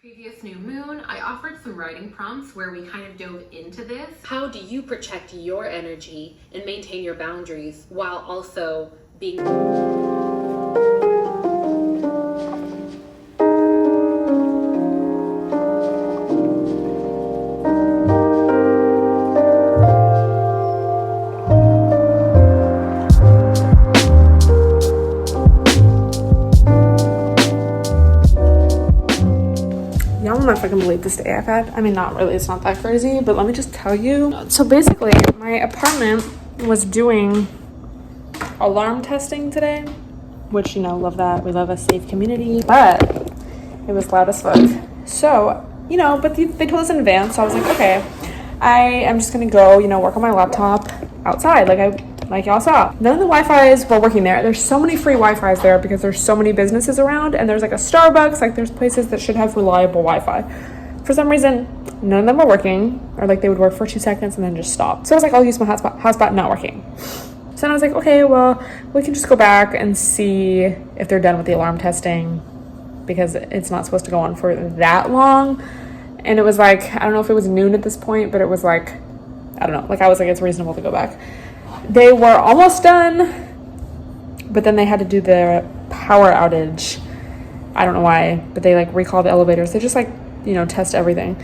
Previous new moon, I offered some writing prompts where we kind of dove into this. How do you protect your energy and maintain your boundaries while also being... Y'all will not fucking believe this day I've had. I mean, not really, it's not that crazy, but let me just tell you. So basically, my apartment was doing alarm testing today, which, you know, love that. We love a safe community, but it was loud as fuck. So, you know, but they told us in advance, so I was like, okay, I am just gonna go, you know, work on my laptop outside, like y'all saw. None of the Wi-Fi's were working there. There's so many free Wi-Fi's there because there's so many businesses around, and there's like a Starbucks, like there's places that should have reliable Wi-Fi. For some reason, none of them were working, or like they would work for 2 seconds and then just stop. So I was like, I'll use my hotspot, not working. So then I was like, okay, well, we can just go back and see if they're done with the alarm testing because it's not supposed to go on for that long. And it was like, I don't know if it was noon at this point, but it was like, I don't know, like I was like, it's reasonable to go back. They were almost done, but then they had to do the power outage. I don't know why, but they like recalled the elevators. They just like, you know, test everything.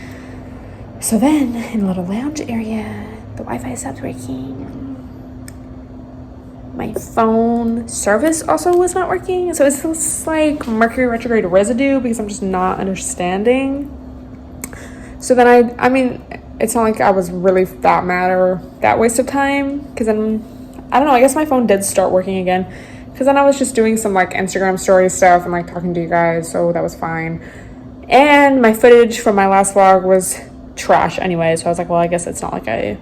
So then in a little lounge area, the Wi-Fi stopped working. My phone service also was not working. So it's this like Mercury retrograde residue because I'm just not understanding. So then I mean, it's not like I was really that mad or that waste of time, because then, I don't know, I guess my phone did start working again, because then I was just doing some like Instagram story stuff and like talking to you guys, so that was fine. And my footage from my last vlog was trash anyway, so I was like, well, I guess it's not like I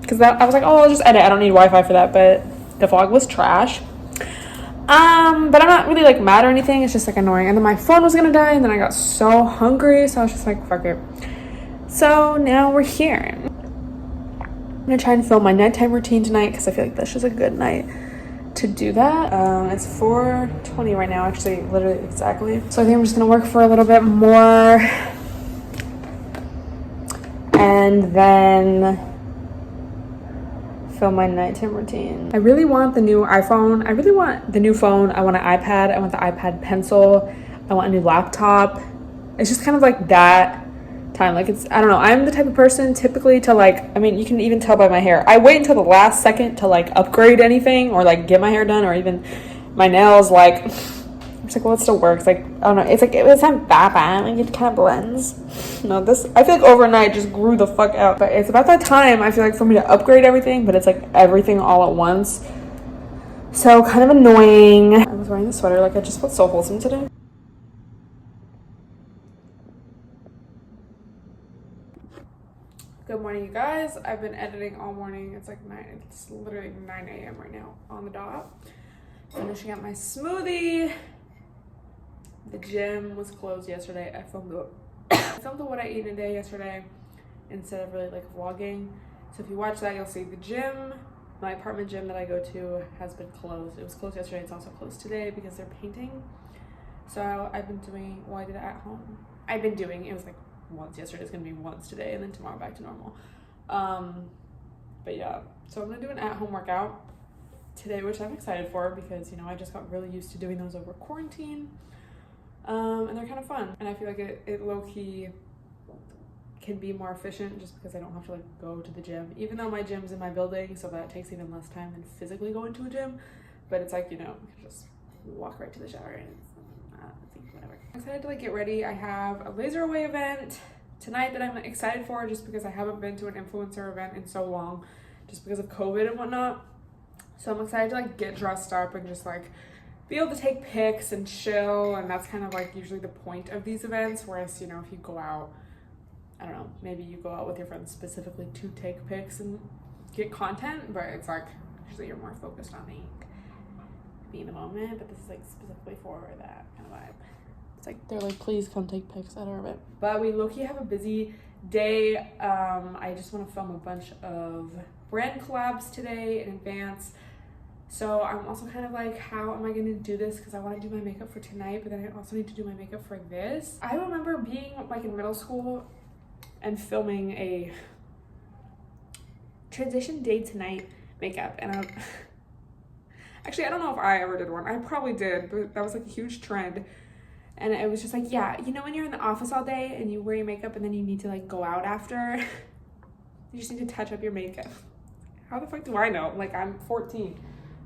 was like, oh, I'll just edit, I don't need Wi-Fi for that, but the vlog was trash. But I'm not really like mad or anything, it's just like annoying. And then my phone was gonna die, and then I got so hungry, so I was just like, fuck it. So now we're here. I'm gonna try and film my nighttime routine tonight because I feel like that's just a good night to do that. It's 4:20 right now, actually, literally exactly. So I think I'm just gonna work for a little bit more and then film my nighttime routine. I really want the new iPhone. I really want the new phone. I want an iPad. I want the iPad pencil. I want a new laptop. It's just kind of like that time. Like, it's, I don't know, I'm the type of person typically to like, I mean, you can even tell by my hair, I wait until the last second to like upgrade anything or like get my hair done or even my nails. Like, I'm just like, well, it still works. Like, I don't know, it's like, it's not that bad, like it kind of blends. No, this, I feel like overnight just grew the fuck out, but it's about that time, I feel like, for me to upgrade everything, but it's like everything all at once, so kind of annoying. I was wearing the sweater, like I just felt so wholesome today. Good morning, you guys. I've been editing all morning. It's like it's literally 9 a.m. right now on the dot. Finishing up my smoothie. The gym was closed yesterday. I filmed what I ate in a day yesterday instead of really like vlogging. So if you watch that, you'll see the gym, my apartment gym that I go to, has been closed. It was closed yesterday. It's also closed today because they're painting. So I've been doing, well, I did it at home. It was like once yesterday, it's gonna be once today, and then tomorrow back to normal. But yeah, so I'm gonna do an at-home workout today, which I'm excited for because, you know, I just got really used to doing those over quarantine, and they're kind of fun, and I feel like it low-key can be more efficient just because I don't have to like go to the gym, even though my gym's in my building, so that takes even less time than physically going to a gym. But it's like, you know, you can just walk right to the shower and it's whatever. I'm excited to like get ready. I have a laser away event tonight that I'm excited for just because I haven't been to an influencer event in so long just because of COVID and whatnot. So I'm excited to like get dressed up and just like be able to take pics and chill, and that's kind of like usually the point of these events. Whereas, you know, if you go out, I don't know, maybe you go out with your friends specifically to take pics and get content, but it's like usually you're more focused on like being in the moment, but this is like specifically for that kind of vibe. It's like they're like, please come take pics at our event. But we low-key have a busy day. I just want to film a bunch of brand collabs today in advance. So I'm also kind of like, how am I gonna do this? Because I want to do my makeup for tonight, but then I also need to do my makeup for this. I remember being like in middle school and filming a transition day tonight makeup, and I'm actually, I don't know if I ever did one. I probably did, but that was like a huge trend. And it was just like, yeah, you know when you're in the office all day and you wear your makeup and then you need to like go out after? You just need to touch up your makeup. How the fuck do I know? Like, I'm 14,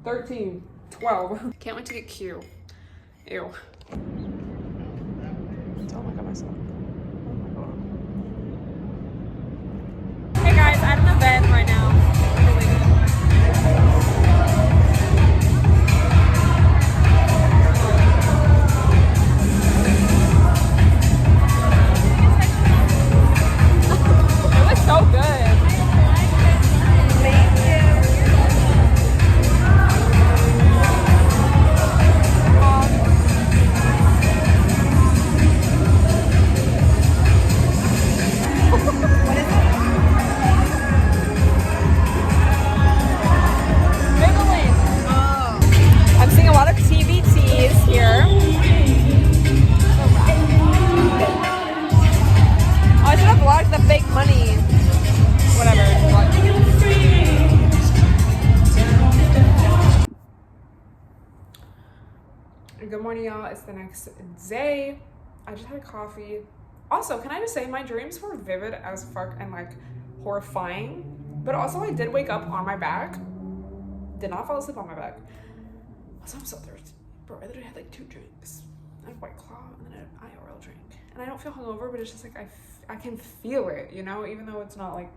13, 12. Can't wait to get Q. Ew. Don't look at myself. Hey guys, I'm at an event right now. So good. Thank you. What is it? Maybelline. Oh. I'm seeing a lot of TBTs here. Oh, I should have vlogged the fake money. Whatever. Good morning, y'all. It's the next day. I just had a coffee. Also, can I just say my dreams were vivid as fuck and like horrifying, but also I did wake up on my back. Did not fall asleep on my back. Also, I'm so thirsty. Bro, I literally had like 2 drinks. I had White Claw and then I had an IRL drink. And I don't feel hungover, but it's just like I can feel it, you know, even though it's not like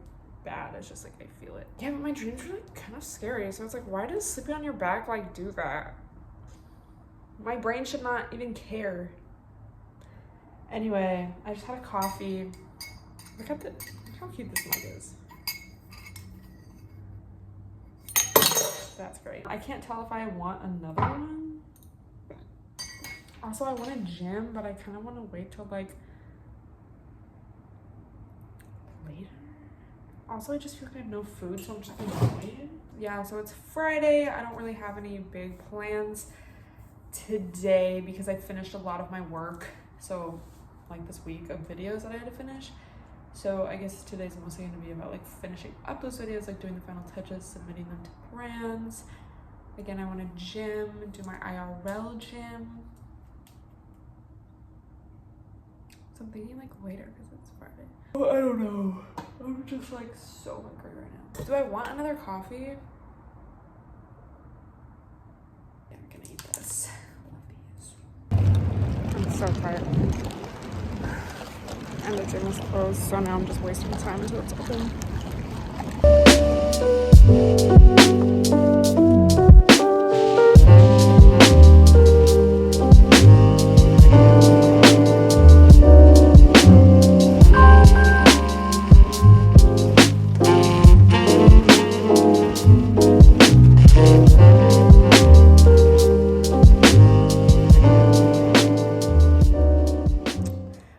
bad, it's just like I feel it. Yeah, but my dreams are like kind of scary. So it's like, why does sleeping on your back like do that? My brain should not even care. Anyway, I just had a coffee. Look at how cute this mug is. That's great. I can't tell if I want another one. Also, I want a gym, but I kind of want to wait till like later. Also, I just feel like I have no food, so I'm just gonna wait. Yeah, so it's Friday. I don't really have any big plans today because I finished a lot of my work. So like this week of videos that I had to finish. So I guess today's mostly gonna be about like finishing up those videos, like doing the final touches, submitting them to brands. Again, I want to gym, do my IRL gym. So I'm thinking like later because it's Friday. Oh, I don't know. I'm just like so hungry right now. Do I want another coffee? Yeah, I'm gonna eat this. I love these. I'm so tired. And the gym is closed, so now I'm just wasting time until it's open.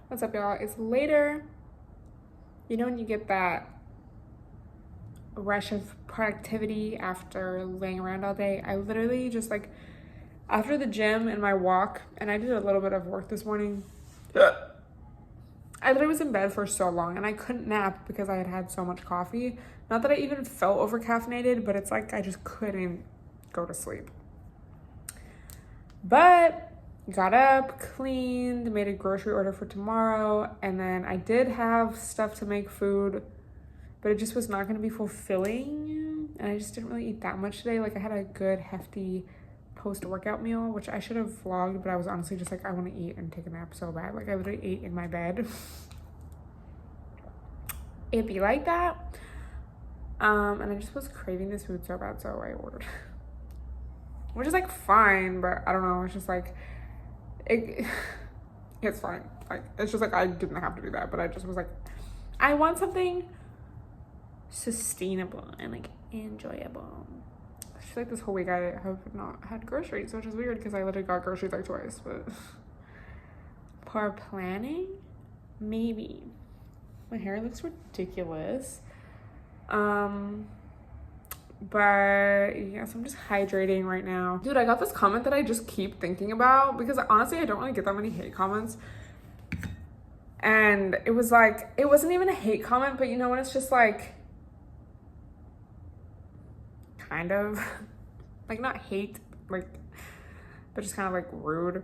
What's up, y'all? It's later. You know when you get that rush of productivity after laying around all day? I literally just like, after the gym and my walk, and I did a little bit of work this morning, I literally was in bed for so long and I couldn't nap because I had had so much coffee. Not that I even felt over caffeinated, but it's like I just couldn't go to sleep. But got up, cleaned, made a grocery order for tomorrow, and then I did have stuff to make food, but it just was not going to be fulfilling, and I just didn't really eat that much today. Like, I had a good hefty post-workout meal, which I should have vlogged, but I was honestly just like, I want to eat and take a nap so bad. Like, I literally ate in my bed. It'd be like that. And I just was craving this food so bad, so I ordered. Which is like fine, but I don't know, it's just like it's fine. Like, it's just like I didn't have to do that, but I just was like, I want something sustainable and like enjoyable. I feel like this whole week I have not had groceries, which is weird because I literally got groceries like twice, but poor planning, maybe. My hair looks ridiculous. But yeah, so I'm just hydrating right now. Dude, I got this comment that I just keep thinking about because honestly, I don't really get that many hate comments. And it was like, it wasn't even a hate comment, but you know when it's just like, kind of, like not hate, like, but just kind of like rude.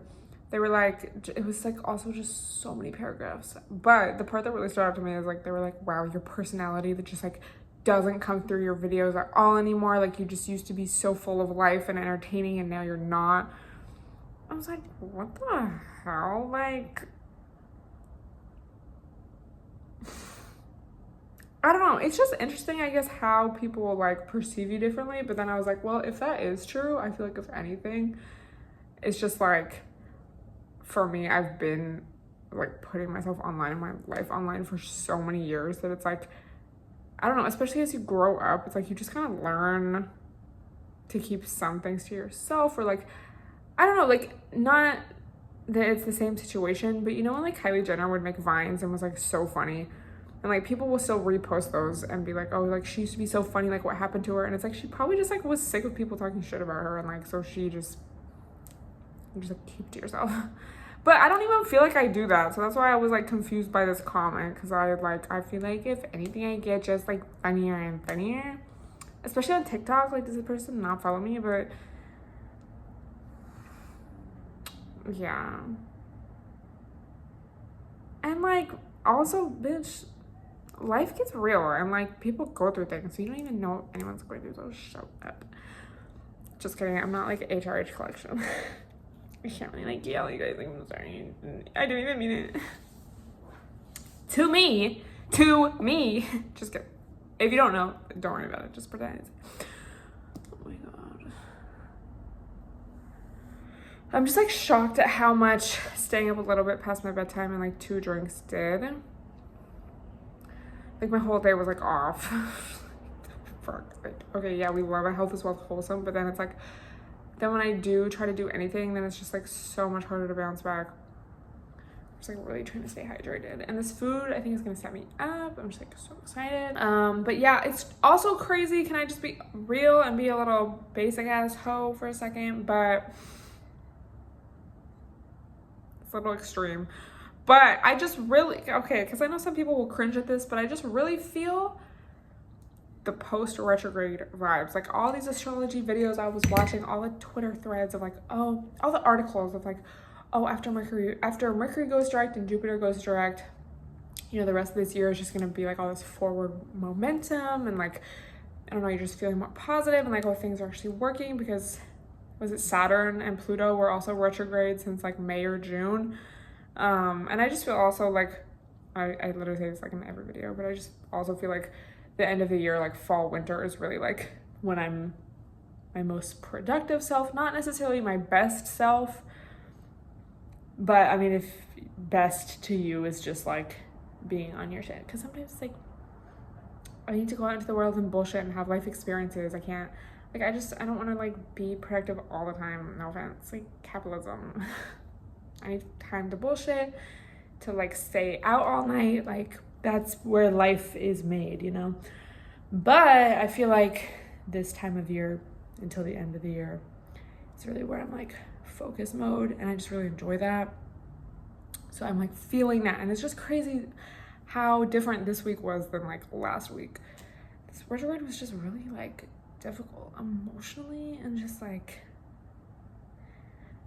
They were like, it was like also just so many paragraphs. But the part that really stood out to me is like, they were like, wow, your personality that just like doesn't come through your videos at all anymore. Like you just used to be so full of life and entertaining and now you're not. I was like, what the hell? Like, I don't know. It's just interesting, I guess, how people like perceive you differently. But then I was like, well, if that is true, I feel like if anything, it's just like, for me, I've been like putting myself online in my life online for so many years that it's like, I don't know, especially as you grow up, it's like you just kind of learn to keep some things to yourself, or like, I don't know, like not that it's the same situation, but you know when like Kylie Jenner would make Vines and was like so funny, and like people will still repost those and be like, oh, like she used to be so funny, like what happened to her? And it's like she probably just like was sick of people talking shit about her, and like so she just like keep to yourself. But I don't even feel like I do that, so that's why I was like confused by this comment, because I feel like if anything I get just like funnier and funnier, especially on TikTok. Like, does this person not follow me? But yeah, and like also, bitch, life gets real and like people go through things, so you don't even know what anyone's going through, so shut up. Just kidding, I'm not like HRH collection. I can't really like yell at you guys, like, I'm sorry, I didn't even mean it. To me, just kidding. If you don't know, don't worry about it, just pretend. Oh my god, I'm just like shocked at how much staying up a little bit past my bedtime and like 2 drinks did. Like my whole day was like off. Fuck. Like, okay, yeah, we love a health is wealth wholesome, but then it's like, then when I do try to do anything, then it's just like so much harder to bounce back. I'm just like really trying to stay hydrated, and this food I think is gonna set me up. I'm just like so excited. But yeah, it's also crazy. Can I just be real and be a little basic ass hoe for a second? But it's a little extreme. But I just really, okay, because I know some people will cringe at this, but I just really feel the post-retrograde vibes. Like all these astrology videos I was watching, all the Twitter threads of like, oh, all the articles of like, oh, after Mercury goes direct and Jupiter goes direct, you know, the rest of this year is just gonna be like all this forward momentum, and like, I don't know, you're just feeling more positive, and like, oh, things are actually working, because was it Saturn and Pluto were also retrograde since like May or June. And I just feel also like, I literally say this like in every video, but I just also feel like the end of the year, like fall, winter is really like when I'm my most productive self, not necessarily my best self, but I mean, if best to you is just like being on your shit, because sometimes it's like, I need to go out into the world and bullshit and have life experiences. I can't, like, I don't want to like be productive all the time. No offense, like capitalism. I need time to bullshit, to like stay out all night, like that's where life is made, you know? But I feel like this time of year until the end of the year, it's really where I'm like focus mode, and I just really enjoy that. So I'm like feeling that, and it's just crazy how different this week was than like last week. This retrograde was just really like difficult emotionally, and just like,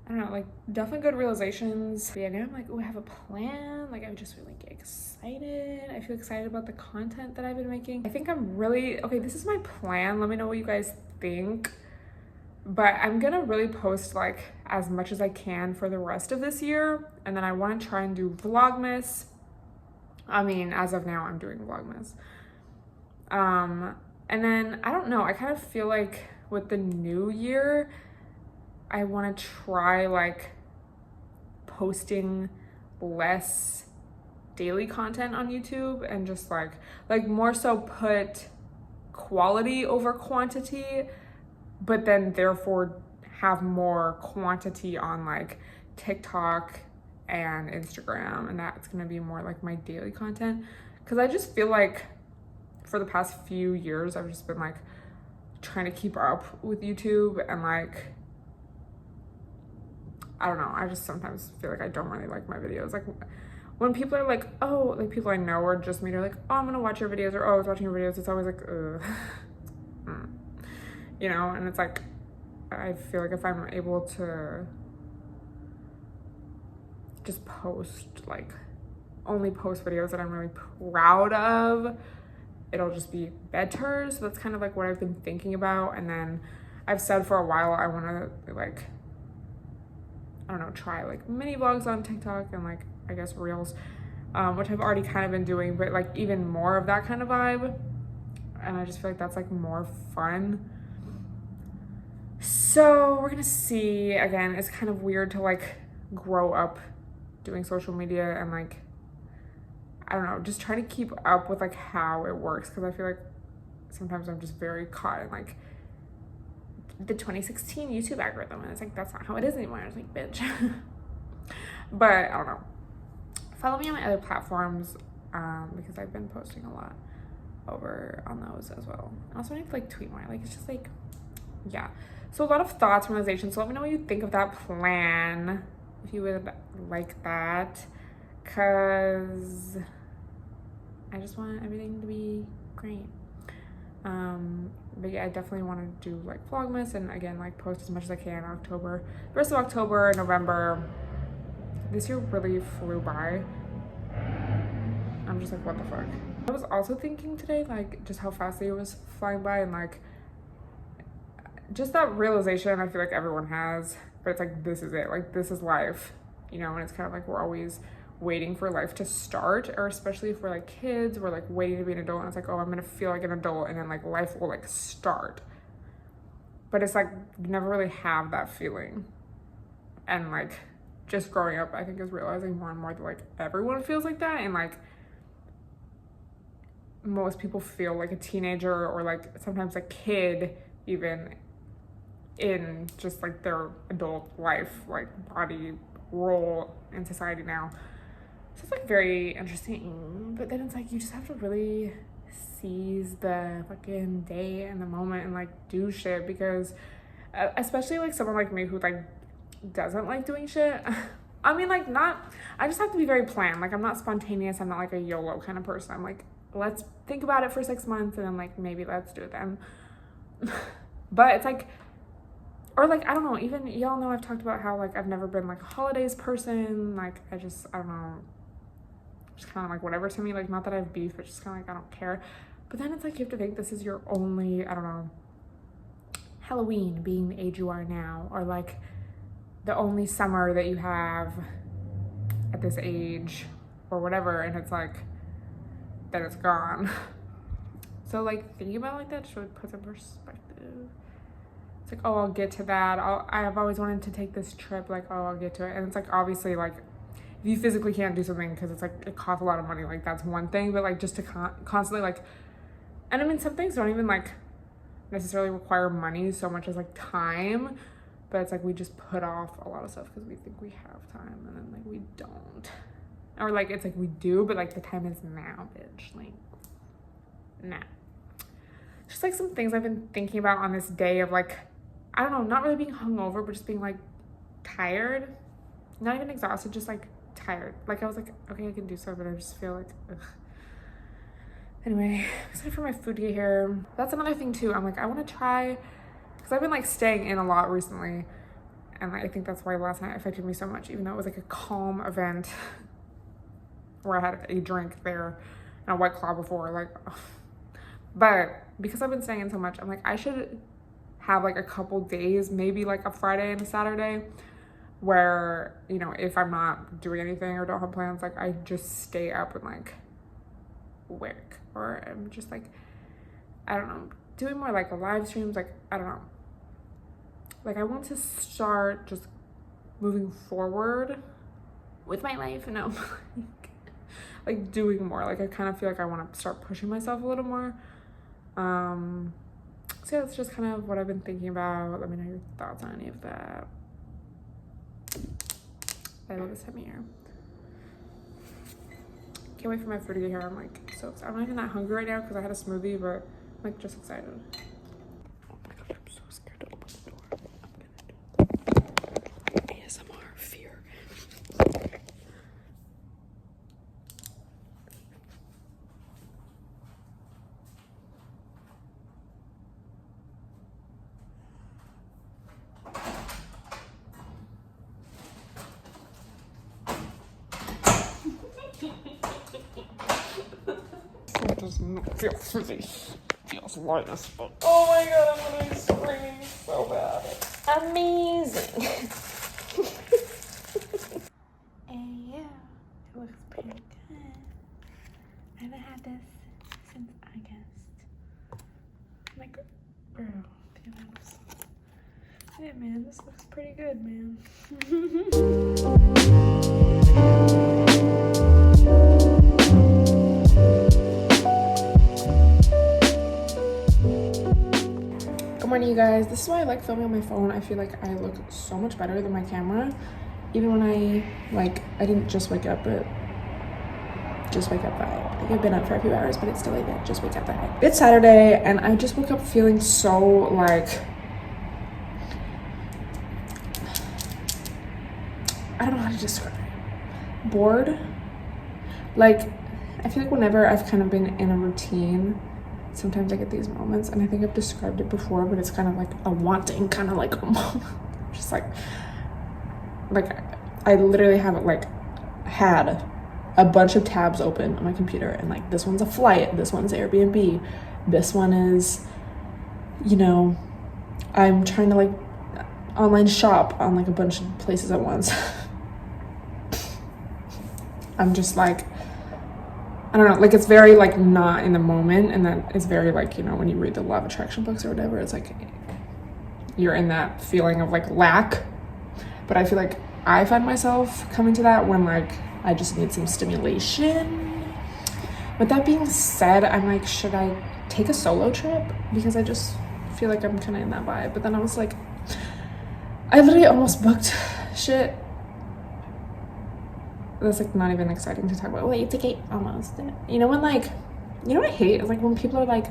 I don't know, like definitely good realizations. But yeah, now I'm like, oh, I have a plan. Like I just really get excited. I feel excited about the content that I've been making. I think I'm really, okay, this is my plan. Let me know what you guys think. But I'm gonna really post like as much as I can for the rest of this year. And then I wanna try and do Vlogmas. I mean, as of now, I'm doing Vlogmas. And then, I don't know, I kind of feel like with the new year, I want to try like posting less daily content on YouTube, and just like more so put quality over quantity, but then therefore have more quantity on like TikTok and Instagram, and that's gonna be more like my daily content. Because I just feel like for the past few years I've just been like trying to keep up with YouTube, and like, I don't know, I just sometimes feel like I don't really like my videos. Like when people are like, oh, like people I know or just me, they're like, oh, I'm gonna watch your videos, or oh, I was watching your videos, it's always like, ugh. You know, and it's like, I feel like if I'm able to just post, like, only post videos that I'm really proud of, it'll just be better. So that's kind of like what I've been thinking about. And then I've said for a while I want to, like, I don't know, try like mini vlogs on TikTok and like, I guess reels, which I've already kind of been doing, but like even more of that kind of vibe. And I just feel like that's like more fun. So we're gonna see. Again, it's kind of weird to like grow up doing social media and like, I don't know, just trying to keep up with like how it works, because I feel like sometimes I'm just very caught in like the 2016 YouTube algorithm, and it's like, that's not how it is anymore. It's like, bitch. But I don't know, follow me on my other platforms, because I've been posting a lot over on those as well. I also need to like tweet more, like it's just like, yeah. So a lot of thoughts, realizations. So let me know what you think of that plan, if you would like that, because I just want everything to be great. But yeah, I definitely want to do like Vlogmas, and again, like post as much as I can in October. The rest of October, November. This year really flew by. I'm just like, what the fuck? I was also thinking today, like, just how fast the year was flying by, and like, just that realization I feel like everyone has, but it's like, this is it, like, this is life, you know. And it's kind of like, we're always waiting for life to start, or especially if we're like kids, we're like waiting to be an adult, and it's like, oh, I'm gonna feel like an adult, and then like life will like start. But it's like, you never really have that feeling. And like, just growing up, I think, is realizing more and more that like everyone feels like that, and like most people feel like a teenager, or like sometimes a kid even, in just like their adult life, like body role in society now. So it's like very interesting, but then it's like, you just have to really seize the fucking day and the moment and like do shit, because especially like someone like me who like doesn't like doing shit. I mean, like, not, I just have to be very planned. Like, I'm not spontaneous. I'm not like a YOLO kind of person. I'm like, let's think about it for 6 months, and then like maybe let's do it then. But it's like, or like, I don't know, even y'all know I've talked about how like I've never been like a holidays person. Like, I don't know, just kind of like whatever to me. Like, not that I have beef, but just kind of like, I don't care. But then it's like, you have to think this is your only, I don't know, Halloween being the age you are now, or like the only summer that you have at this age or whatever, and it's like, then it's gone. So like, thinking about it like that just really puts in perspective. It's like, oh, I'll get to that. I've always wanted to take this trip, like, oh, I'll get to it. And it's like, obviously, like, if you physically can't do something because it's like, it costs a lot of money, like, that's one thing. But like, just to constantly like, and I mean, some things don't even like necessarily require money so much as like time, but it's like, we just put off a lot of stuff because we think we have time, and then like we don't. Or like, it's like we do, but like the time is now, bitch. Like, nah. Just like some things I've been thinking about on this day of like, I don't know, not really being hungover, but just being like tired. Not even exhausted, just like tired. Like, I was like, okay, I can do so, but I just feel like, ugh. Anyway, I'm excited for my food to get here. That's another thing too. I'm like, I want to try, because I've been like staying in a lot recently, and I think that's why last night affected me so much, even though it was like a calm event where I had a drink there and a White Claw before, like, ugh. But because I've been staying in so much, I'm like, I should have like a couple days, maybe like a Friday and a Saturday, where, you know, if I'm not doing anything or don't have plans, like, I just stay up and like work, or I'm just like, I don't know, doing more like live streams, like, I don't know, like, I want to start just moving forward with my life, and no, like doing more. Like, I kind of feel like I want to start pushing myself a little more. So yeah, that's just kind of what I've been thinking about. Let me know your thoughts on any of that. I love this time of year. Can't wait for my food to get here. I'm like so excited. I'm not even that hungry right now because I had a smoothie, but I'm like just excited. feels lightness. Oh my god, I'm gonna be screaming so bad. Amazing. And yeah, it looks pretty good. I haven't had this since August. Like, bro, the lips. Yeah, man, this looks pretty good, man. Good morning, you guys. This is why I like filming on my phone. I feel like I look so much better than my camera. Even when I didn't just wake up, but just wake up vibe. Like I've been up for a few hours, but it's still like that just wake up vibe. It's Saturday, and I just woke up feeling so like, I don't know how to describe it. Bored. Like, I feel like whenever I've kind of been in a routine, sometimes I get these moments, and I think I've described it before, but it's kind of like a wanting, kind of like a moment. Just like I literally haven't like had a bunch of tabs open on my computer, and like this one's a flight, this one's Airbnb, this one is, you know, I'm trying to like online shop on like a bunch of places at once. I'm just like, I don't know, like it's very like not in the moment, and then it's very like, you know, when you read the law of attraction books or whatever, it's like you're in that feeling of like lack. But I feel like I find myself coming to that when like I just need some stimulation. With that being said, I'm like, should I take a solo trip? Because I just feel like I'm kind of in that vibe. But then I was like, I literally almost booked shit. That's like not even exciting to talk about. Wait, it's like I almost did. You know when like, you know what I hate is like when people are like,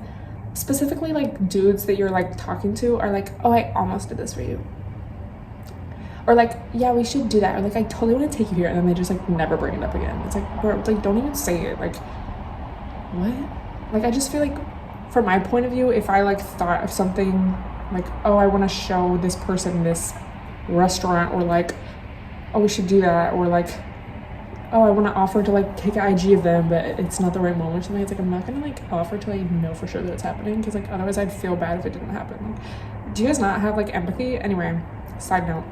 specifically like dudes that you're like talking to are like, oh, I almost did this for you. Or like, yeah, we should do that. Or like, I totally want to take you here. And then they just like never bring it up again. It's like, bro, like don't even say it. Like, what? Like, I just feel like from my point of view, if I like thought of something like, oh, I want to show this person this restaurant, or like, oh, we should do that. Or like, oh, I want to offer to like take an IG of them, but it's not the right moment to me. It's like, I'm not going to like offer till I know for sure that it's happening. Cause like, otherwise I'd feel bad if it didn't happen. Like, do you guys not have like empathy? Anyway, side note.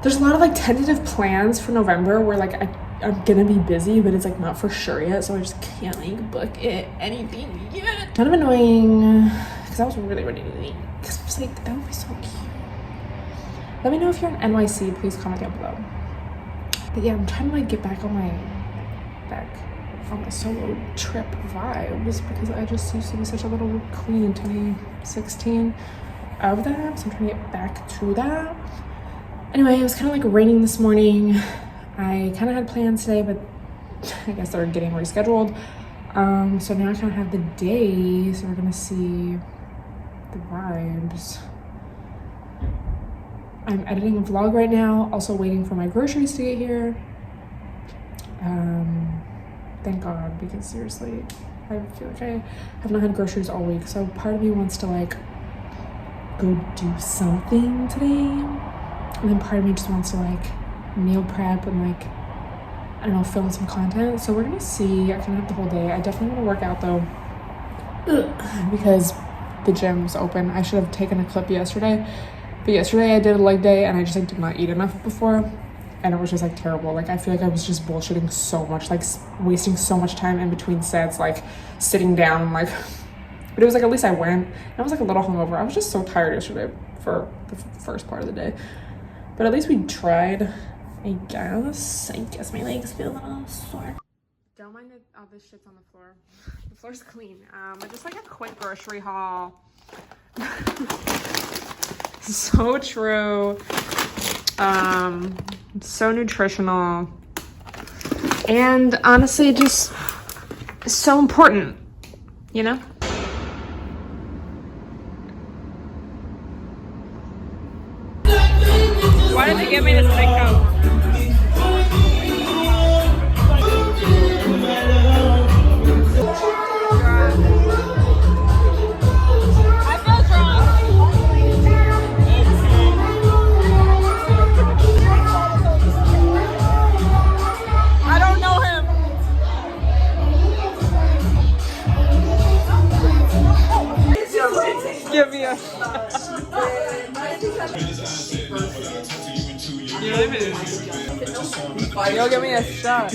There's a lot of like tentative plans for November where like I'm gonna be busy, but it's like not for sure yet, so I just can't like book anything yet. Kind of annoying, because I was really ready to leave. Because I was like, that would be so cute. Let me know if you're in NYC, please comment down below. But yeah, I'm trying to like get back on my solo trip vibes, because I just used to be such a little queen in 2016 of that, so I'm trying to get back to that. Anyway, it was kind of like raining this morning. I kind of had plans today, but I guess they're getting rescheduled. So now I kind of have the day, so we're gonna see the vibes. I'm editing a vlog right now, also waiting for my groceries to get here. Thank God, because seriously, I feel like I have not had groceries all week. So part of me wants to like go do something today. And then part of me just wants to like meal prep and like, I don't know, film some content. So we're gonna see. I kind of have the whole day. I definitely want to work out though, because the gym's open. I should have taken a clip yesterday, but yesterday I did a leg day and I just like did not eat enough before, and it was just like terrible. Like I feel like I was just bullshitting so much, like wasting so much time in between sets, like sitting down and like, but it was like at least I went. And I was like a little hungover. I was just so tired yesterday for the first part of the day. But at least we tried, I guess. I guess my legs feel a little sore. Don't mind that all this shit's on the floor. The floor's clean. But just like a quick grocery haul. So true. So nutritional. And honestly, just so important, you know? Why did they give me this big coat? I feel drunk. I don't know him. Yo, give me a shot.